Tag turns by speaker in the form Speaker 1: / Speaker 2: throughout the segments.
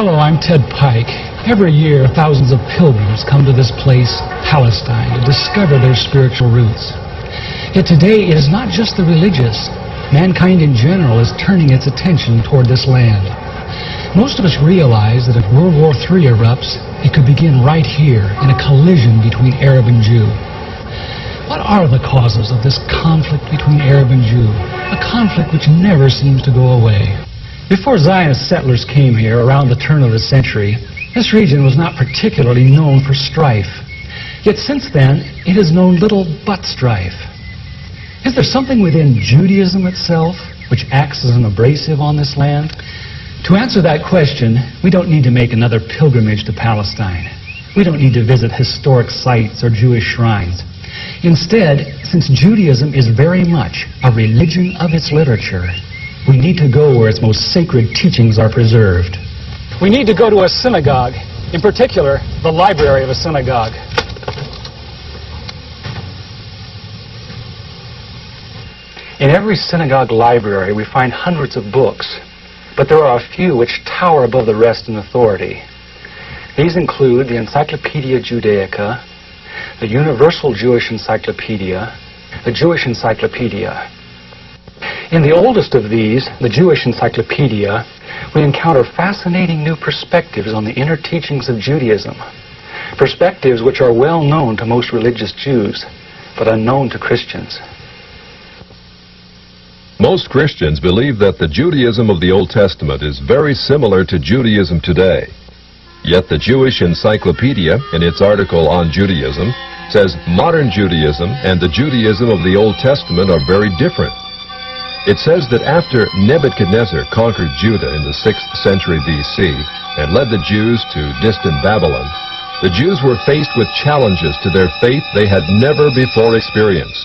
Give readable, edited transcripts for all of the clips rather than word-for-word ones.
Speaker 1: Hello, I'm Ted Pike. Every year, thousands of pilgrims come to this place, Palestine, to discover their spiritual roots. Yet today, it is not just the religious. Mankind in general is turning its attention toward this land. Most of us realize that if World War III erupts, it could begin right here in a collision between Arab and Jew. What are the causes of this conflict between Arab and Jew? A conflict which never seems to go away. Before Zionist settlers came here around the turn of the century, this region was not particularly known for strife. Yet since then, it has known little but strife. Is there something within Judaism itself which acts as an abrasive on this land? To answer that question, we don't need to make another pilgrimage to Palestine. We don't need to visit historic sites or Jewish shrines. Instead, since Judaism is very much a religion of its literature, we need to go where its most sacred teachings are preserved. We need to go to a synagogue, in particular, the library of a synagogue. In every synagogue library, we find hundreds of books, but there are a few which tower above the rest in authority. These include the Encyclopedia Judaica, the Universal Jewish Encyclopedia, the Jewish Encyclopedia. In the oldest of these, the Jewish Encyclopedia, we encounter fascinating new perspectives on the inner teachings of Judaism, perspectives which are well known to most religious Jews, but unknown to Christians.
Speaker 2: Most Christians believe that the Judaism of the Old Testament is very similar to Judaism today. Yet the Jewish Encyclopedia, in its article on Judaism, says modern Judaism and the Judaism of the Old Testament are very different. It says that after Nebuchadnezzar conquered Judah in the 6th century B.C. and led the Jews to distant Babylon, the Jews were faced with challenges to their faith they had never before experienced.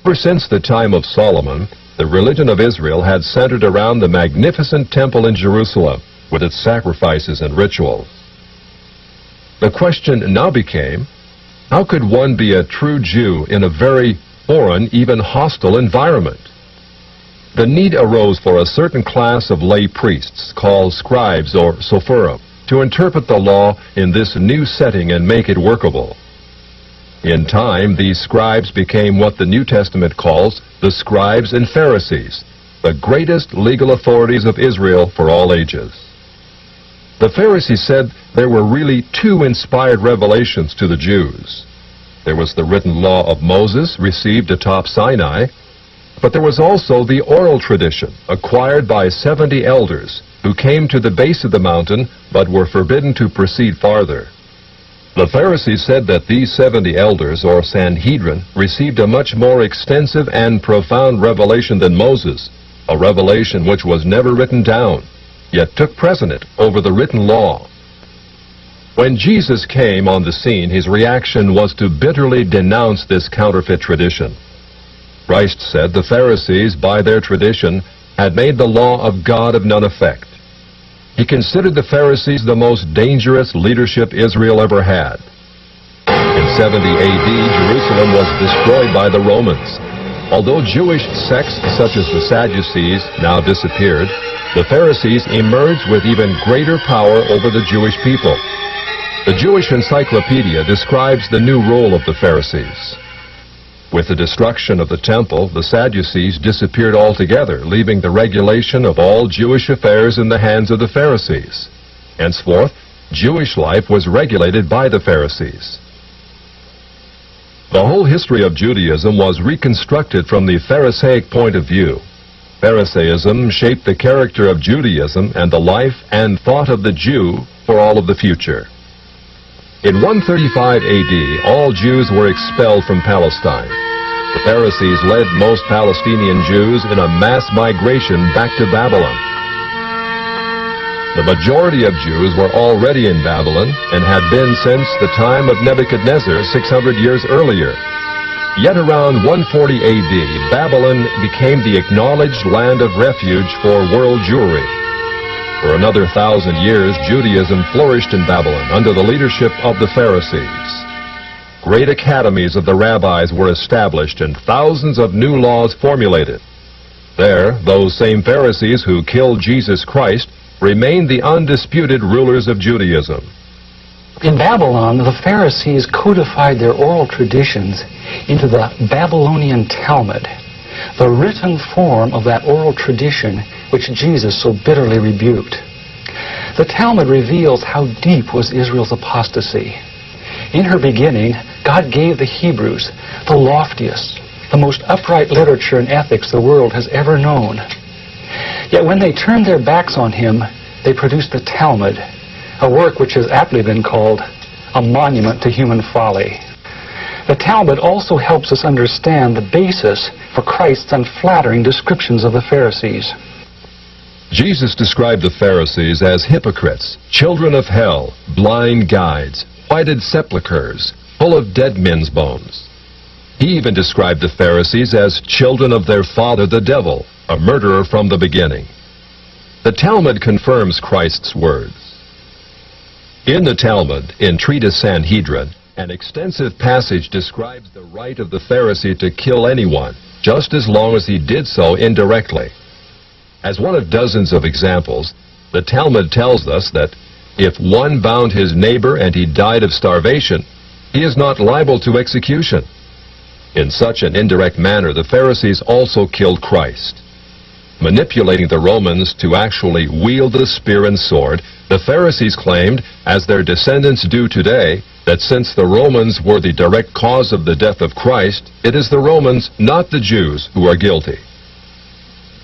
Speaker 2: Ever since the time of Solomon, the religion of Israel had centered around the magnificent temple in Jerusalem with its sacrifices and rituals. The question now became, how could one be a true Jew in a very foreign, even hostile environment? The need arose for a certain class of lay priests, called scribes or sopherim, to interpret the law in this new setting and make it workable. In time, these scribes became what the New Testament calls the scribes and Pharisees, the greatest legal authorities of Israel for all ages. The Pharisees said there were really two inspired revelations to the Jews. There was the written law of Moses, received atop Sinai, but there was also the oral tradition, acquired by 70 elders, who came to the base of the mountain, but were forbidden to proceed farther. The Pharisees said that these 70 elders, or Sanhedrin, received a much more extensive and profound revelation than Moses, a revelation which was never written down, yet took precedent over the written law. When Jesus came on the scene, his reaction was to bitterly denounce this counterfeit tradition. Christ said the Pharisees, by their tradition, had made the law of God of none effect. He considered the Pharisees the most dangerous leadership Israel ever had. In 70 AD, Jerusalem was destroyed by the Romans. Although Jewish sects such as the Sadducees now disappeared, the Pharisees emerged with even greater power over the Jewish people. The Jewish Encyclopedia describes the new role of the Pharisees. With the destruction of the temple, the Sadducees disappeared altogether, leaving the regulation of all Jewish affairs in the hands of the Pharisees. Henceforth, Jewish life was regulated by the Pharisees. The whole history of Judaism was reconstructed from the Pharisaic point of view. Pharisaism shaped the character of Judaism and the life and thought of the Jew for all of the future. In 135 AD, all Jews were expelled from Palestine. The Pharisees led most Palestinian Jews in a mass migration back to Babylon. The majority of Jews were already in Babylon and had been since the time of Nebuchadnezzar 600 years earlier. Yet around 140 AD, Babylon became the acknowledged land of refuge for world Jewry. For another 1,000 years, Judaism flourished in Babylon under the leadership of the Pharisees. Great academies of the rabbis were established and thousands of new laws formulated. There, those same Pharisees who killed Jesus Christ remain the undisputed rulers of Judaism.
Speaker 1: In Babylon, the Pharisees codified their oral traditions into the Babylonian Talmud, the written form of that oral tradition which Jesus so bitterly rebuked. The Talmud reveals how deep was Israel's apostasy. In her beginning, God gave the Hebrews the loftiest, the most upright literature and ethics the world has ever known. Yet when they turned their backs on Him, they produced the Talmud, a work which has aptly been called a monument to human folly. The Talmud also helps us understand the basis for Christ's unflattering descriptions of the Pharisees.
Speaker 2: Jesus described the Pharisees as hypocrites, children of hell, blind guides, whited sepulchres, full of dead men's bones. He even described the Pharisees as children of their father the devil, a murderer from the beginning. The Talmud confirms Christ's words. In the Talmud, in Treatise Sanhedrin, an extensive passage describes the right of the Pharisee to kill anyone, just as long as he did so indirectly. As one of dozens of examples, the Talmud tells us that if one bound his neighbor and he died of starvation, he is not liable to execution. In such an indirect manner, the Pharisees also killed Christ. Manipulating the Romans to actually wield the spear and sword, the Pharisees claimed, as their descendants do today, that since the Romans were the direct cause of the death of Christ, it is the Romans, not the Jews, who are guilty.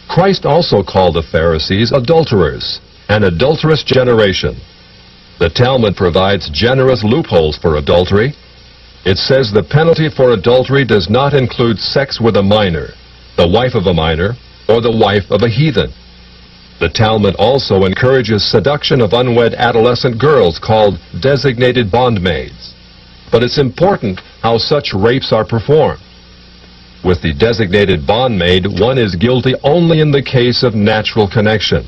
Speaker 2: Christ also called the Pharisees adulterers, an adulterous generation. The Talmud provides generous loopholes for adultery. It says the penalty for adultery does not include sex with a minor, the wife of a minor, or the wife of a heathen. The Talmud also encourages seduction of unwed adolescent girls called designated bondmaids. But it's important how such rapes are performed. With the designated bondmaid, one is guilty only in the case of natural connection,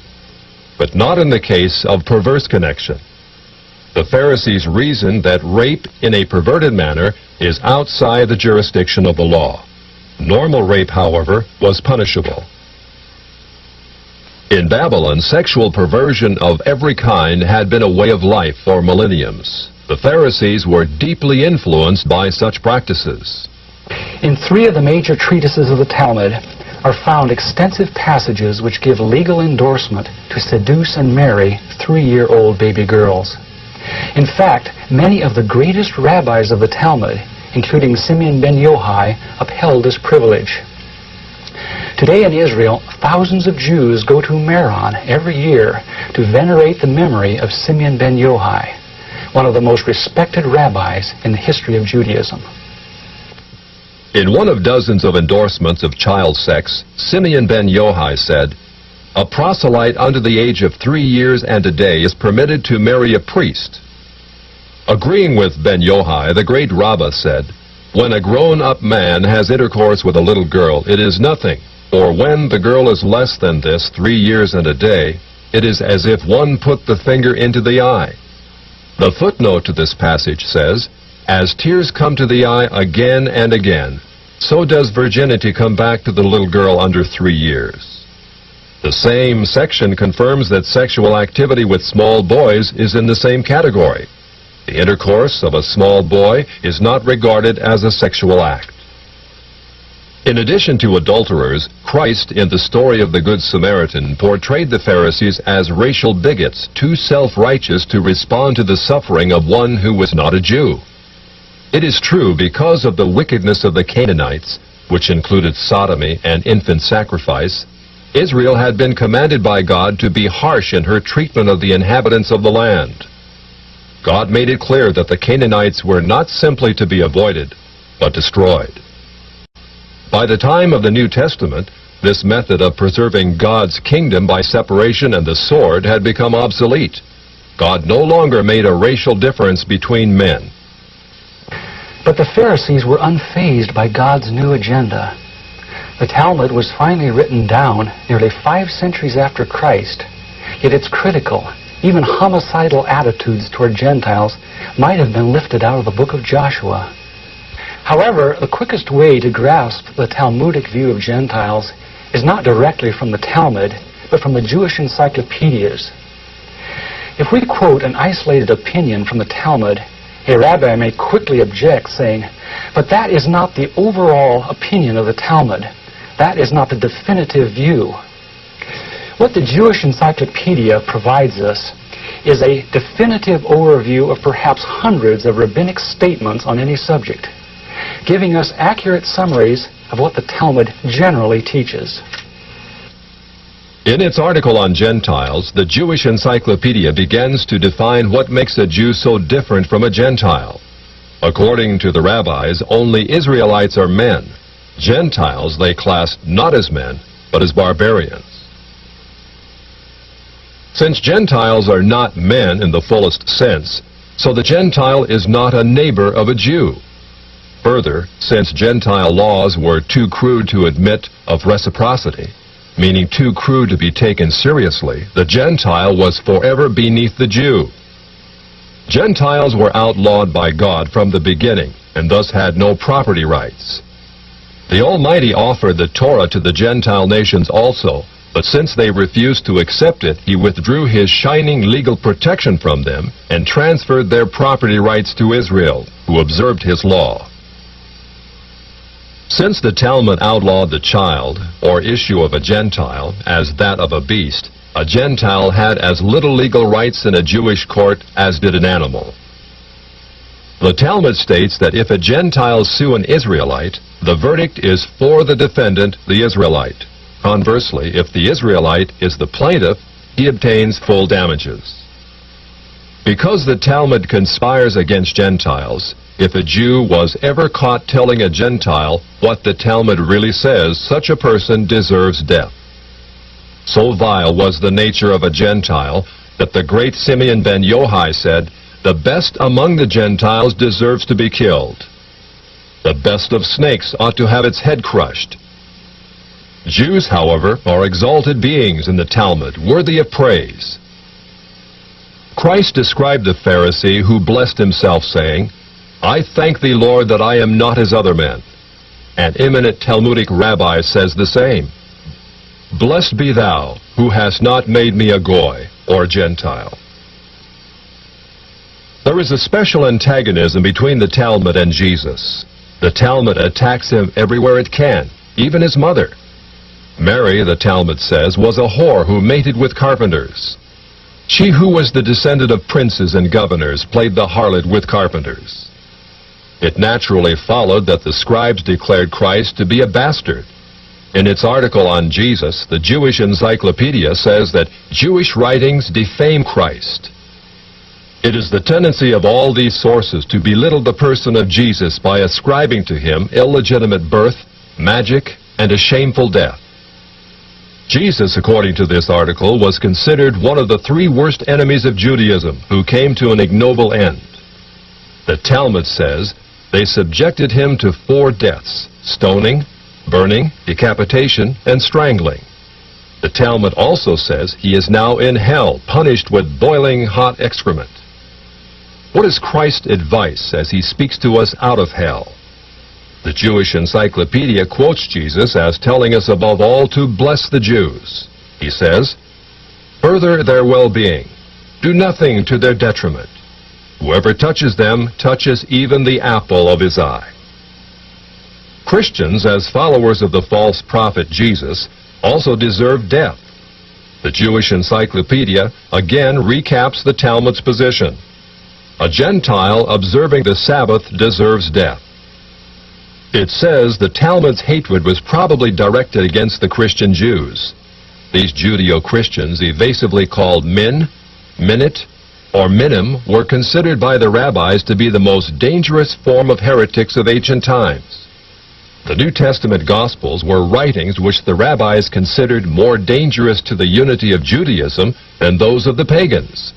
Speaker 2: but not in the case of perverse connection. The Pharisees reasoned that rape in a perverted manner is outside the jurisdiction of the law. Normal rape, however, was punishable. In Babylon, sexual perversion of every kind had been a way of life for millenniums. The Pharisees were deeply influenced by such practices.
Speaker 1: In 3 of the major treatises of the Talmud are found extensive passages which give legal endorsement to seduce and marry 3-year-old baby girls. In fact, many of the greatest rabbis of the Talmud, including Simeon ben Yochai, upheld this privilege. Today in Israel, thousands of Jews go to Meron every year to venerate the memory of Simeon ben Yochai, one of the most respected rabbis in the history of Judaism.
Speaker 2: In one of dozens of endorsements of child sex, Simeon ben Yochai said, "A proselyte under the age of 3 years and a day is permitted to marry a priest." Agreeing with ben Yochai, the great rabbah said, "When a grown-up man has intercourse with a little girl, it is nothing. Or when the girl is less than this, 3 years and a day, it is as if one put the finger into the eye." The footnote to this passage says, "As tears come to the eye again and again, so does virginity come back to the little girl under 3 years." The same section confirms that sexual activity with small boys is in the same category. The intercourse of a small boy is not regarded as a sexual act. In addition to adulterers, Christ, in the story of the Good Samaritan, portrayed the Pharisees as racial bigots, too self-righteous to respond to the suffering of one who was not a Jew. It is true, because of the wickedness of the Canaanites, which included sodomy and infant sacrifice, Israel had been commanded by God to be harsh in her treatment of the inhabitants of the land. God made it clear that the Canaanites were not simply to be avoided, but destroyed. By the time of the New Testament, this method of preserving God's kingdom by separation and the sword had become obsolete. God no longer made a racial difference between men.
Speaker 1: But the Pharisees were unfazed by God's new agenda. The Talmud was finally written down nearly 5 centuries after Christ, yet its critical, even homicidal attitudes toward Gentiles might have been lifted out of the book of Joshua. However, the quickest way to grasp the Talmudic view of Gentiles is not directly from the Talmud, but from the Jewish encyclopedias, If we quote an isolated opinion from the Talmud, a rabbi may quickly object, saying, "But that is not the overall opinion of the Talmud. That is not the definitive view." What the Jewish Encyclopedia provides us is a definitive overview of perhaps hundreds of rabbinic statements on any subject, giving us accurate summaries of what the Talmud generally teaches.
Speaker 2: In its article on Gentiles, the Jewish Encyclopedia begins to define what makes a Jew so different from a Gentile. According to the rabbis, only Israelites are men. Gentiles they class not as men, but as barbarians. Since Gentiles are not men in the fullest sense, so the Gentile is not a neighbor of a Jew. Further, since Gentile laws were too crude to admit of reciprocity, meaning too crude to be taken seriously, the Gentile was forever beneath the Jew. Gentiles were outlawed by God from the beginning, and thus had no property rights. The Almighty offered the Torah to the Gentile nations also, but since they refused to accept it, He withdrew His shining legal protection from them and transferred their property rights to Israel, who observed His law. Since the Talmud outlawed the child, or issue of a Gentile, as that of a beast, a Gentile had as little legal rights in a Jewish court as did an animal. The Talmud states that if a Gentile sue an Israelite, the verdict is for the defendant, the Israelite. Conversely, if the Israelite is the plaintiff, he obtains full damages. Because the Talmud conspires against Gentiles, if a Jew was ever caught telling a Gentile what the Talmud really says, such a person deserves death. So vile was the nature of a Gentile that the great Simeon ben Yohai said, "The best among the Gentiles deserves to be killed. The best of snakes ought to have its head crushed." Jews, however, are exalted beings in the Talmud, worthy of praise. Christ described the Pharisee who blessed himself, saying, "I thank thee, Lord, that I am not as other men." An eminent Talmudic rabbi says the same. "Blessed be thou, who hast not made me a goy, or Gentile." There is a special antagonism between the Talmud and Jesus. The Talmud attacks him everywhere it can, even his mother. Mary, the Talmud says, was a whore who mated with carpenters. She who was the descendant of princes and governors played the harlot with carpenters. It naturally followed that the scribes declared Christ to be a bastard. In its article on Jesus, the Jewish Encyclopedia says that Jewish writings defame Christ. It is the tendency of all these sources to belittle the person of Jesus by ascribing to him illegitimate birth, magic, and a shameful death. Jesus, according to this article, was considered one of the three worst enemies of Judaism who came to an ignoble end. The Talmud says they subjected him to 4 deaths: stoning, burning, decapitation, and strangling. The Talmud also says he is now in hell, punished with boiling hot excrement. What is Christ's advice as he speaks to us out of hell? The Jewish Encyclopedia quotes Jesus as telling us above all to bless the Jews. He says, "Further their well-being. Do nothing to their detriment. Whoever touches them touches even the apple of his eye." Christians, as followers of the false prophet Jesus, also deserve death. The Jewish Encyclopedia again recaps the Talmud's position. A Gentile observing the Sabbath deserves death. It says the Talmud's hatred was probably directed against the Christian Jews. These Judeo-Christians, evasively called min, minute, or minim, were considered by the rabbis to be the most dangerous form of heretics of ancient times. The New Testament Gospels were writings which the rabbis considered more dangerous to the unity of Judaism than those of the pagans.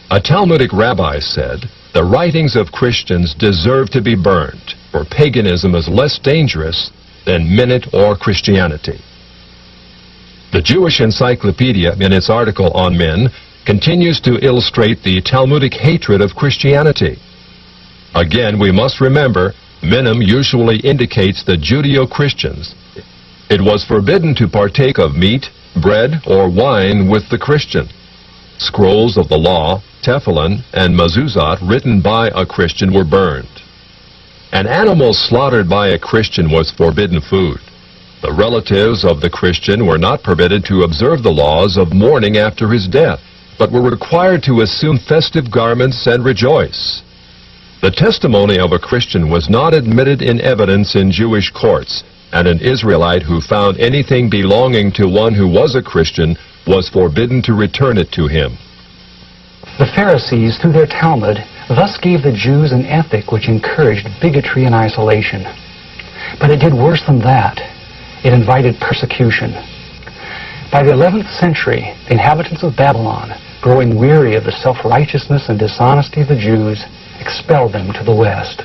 Speaker 2: A Talmudic rabbi said, "The writings of Christians deserve to be burned, for paganism is less dangerous than minute or Christianity." The Jewish Encyclopedia, in its article on men, continues to illustrate the Talmudic hatred of Christianity. Again, we must remember, minim usually indicates the Judeo-Christians. It was forbidden to partake of meat, bread, or wine with the Christian. Scrolls of the law, tefillin, and mezuzot written by a Christian were burned. An animal slaughtered by a Christian was forbidden food. The relatives of the Christian were not permitted to observe the laws of mourning after his death, but were required to assume festive garments and rejoice. The testimony of a Christian was not admitted in evidence in Jewish courts, and an Israelite who found anything belonging to one who was a Christian was forbidden to return it to him.
Speaker 1: The Pharisees, through their Talmud, thus gave the Jews an ethic which encouraged bigotry and isolation. But it did worse than that. It invited persecution. By the 11th century, the inhabitants of Babylon, growing weary of the self-righteousness and dishonesty of the Jews, expelled them to the west.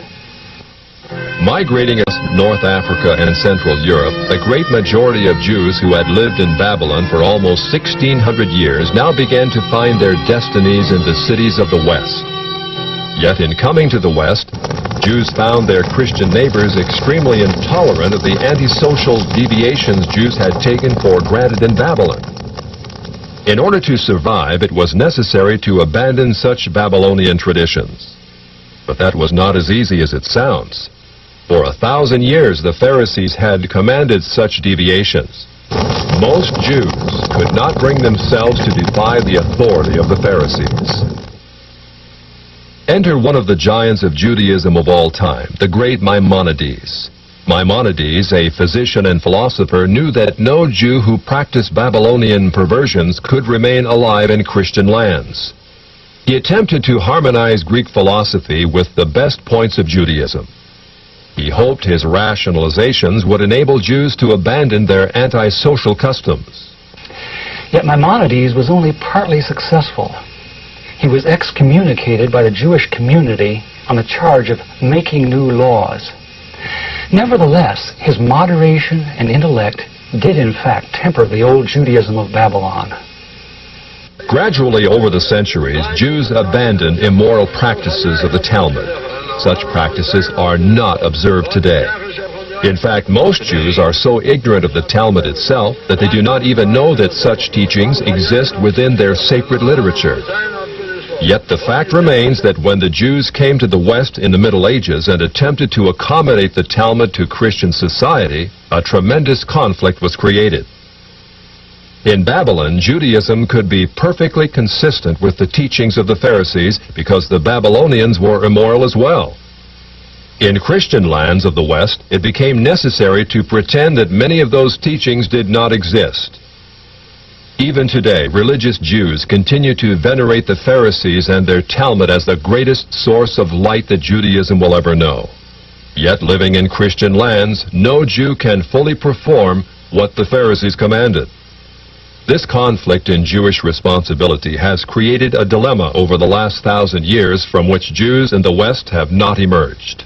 Speaker 2: Migrating to North Africa and Central Europe, the great majority of Jews who had lived in Babylon for almost 1,600 years now began to find their destinies in the cities of the West. Yet in coming to the West, Jews found their Christian neighbors extremely intolerant of the antisocial deviations Jews had taken for granted in Babylon. In order to survive, it was necessary to abandon such Babylonian traditions. But that was not as easy as it sounds. For 1,000 years, the Pharisees had commanded such deviations. Most Jews could not bring themselves to defy the authority of the Pharisees. Enter one of the giants of Judaism of all time, the great Maimonides. Maimonides, a physician and philosopher, knew that no Jew who practiced Babylonian perversions could remain alive in Christian lands. He attempted to harmonize Greek philosophy with the best points of Judaism. He hoped his rationalizations would enable Jews to abandon their antisocial customs.
Speaker 1: Yet Maimonides was only partly successful. He was excommunicated by the Jewish community on the charge of making new laws. Nevertheless, his moderation and intellect did in fact temper the old Judaism of Babylon.
Speaker 2: Gradually over the centuries, Jews abandoned immoral practices of the Talmud. Such practices are not observed today. In fact, most Jews are so ignorant of the Talmud itself that they do not even know that such teachings exist within their sacred literature. Yet the fact remains that when the Jews came to the West in the Middle Ages and attempted to accommodate the Talmud to Christian society, a tremendous conflict was created. In Babylon, Judaism could be perfectly consistent with the teachings of the Pharisees because the Babylonians were immoral as well. In Christian lands of the West, it became necessary to pretend that many of those teachings did not exist. Even today, religious Jews continue to venerate the Pharisees and their Talmud as the greatest source of light that Judaism will ever know. Yet, living in Christian lands, no Jew can fully perform what the Pharisees commanded. This conflict in Jewish responsibility has created a dilemma over the last 1,000 years from which Jews in the West have not emerged.